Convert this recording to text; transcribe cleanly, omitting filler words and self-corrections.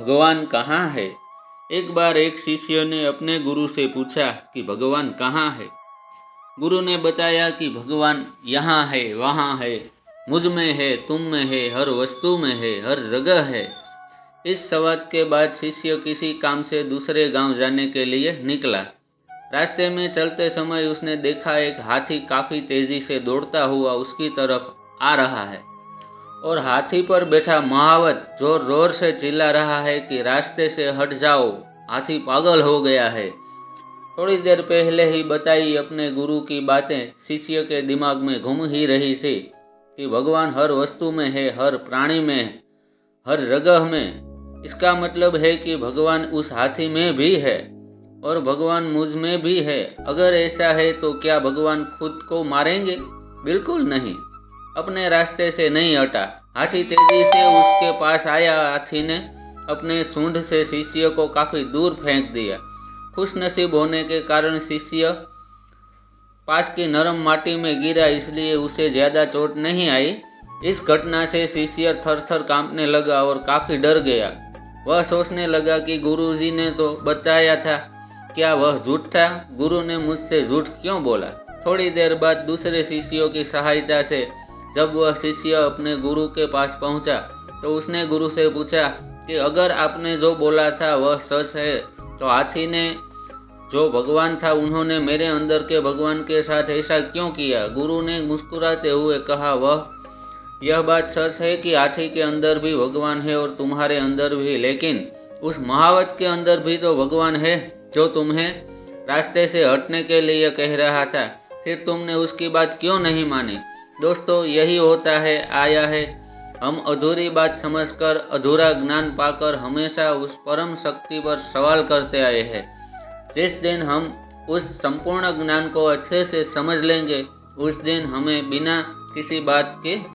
भगवान कहाँ है? एक बार एक शिष्य ने अपने गुरु से पूछा कि भगवान कहाँ है। गुरु ने बताया कि भगवान यहाँ है, वहाँ है, मुझ में है, तुम में है, हर वस्तु में है, हर जगह है। इस सवाल के बाद शिष्य किसी काम से दूसरे गांव जाने के लिए निकला। रास्ते में चलते समय उसने देखा एक हाथी काफ़ी तेज़ी से दौड़ता हुआ उसकी तरफ आ रहा है और हाथी पर बैठा महावत जोर जोर से चिल्ला रहा है कि रास्ते से हट जाओ, हाथी पागल हो गया है। थोड़ी देर पहले ही बताई अपने गुरु की बातें शिष्य के दिमाग में घूम ही रही थी कि भगवान हर वस्तु में है, हर प्राणी में है, हर जगह में। इसका मतलब है कि भगवान उस हाथी में भी है और भगवान मुझ में भी है। अगर ऐसा है तो क्या भगवान खुद को मारेंगे? बिल्कुल नहीं, अपने रास्ते से नहीं हटा। हाथी तेजी से उसके पास आया। हाथी ने अपने सूंड से शिष्य को काफ़ी दूर फेंक दिया। खुशनसीब होने के कारण शिष्य पास की नरम माटी में गिरा, इसलिए उसे ज़्यादा चोट नहीं आई। इस घटना से शिष्य थर-थर कांपने लगा और काफ़ी डर गया। वह सोचने लगा कि गुरुजी ने तो बताया था, क्या वह झूठ था? गुरु ने मुझसे झूठ क्यों बोला? थोड़ी देर बाद दूसरे शिष्यों की सहायता से जब वह शिष्य अपने गुरु के पास पहुंचा तो उसने गुरु से पूछा कि अगर आपने जो बोला था वह सच है तो हाथी ने जो भगवान था उन्होंने मेरे अंदर के भगवान के साथ ऐसा क्यों किया? गुरु ने मुस्कुराते हुए कहा, यह बात सच है कि हाथी के अंदर भी भगवान है और तुम्हारे अंदर भी, लेकिन उस महावत के अंदर भी तो भगवान है जो तुम्हें रास्ते से हटने के लिए कह रहा था। फिर तुमने उसकी बात क्यों नहीं मानी? दोस्तों, यही होता है आया है। हम अधूरी बात समझकर, अधूरा ज्ञान पाकर हमेशा उस परम शक्ति पर सवाल करते आए हैं। जिस दिन हम उस संपूर्ण ज्ञान को अच्छे से समझ लेंगे उस दिन हमें बिना किसी बात के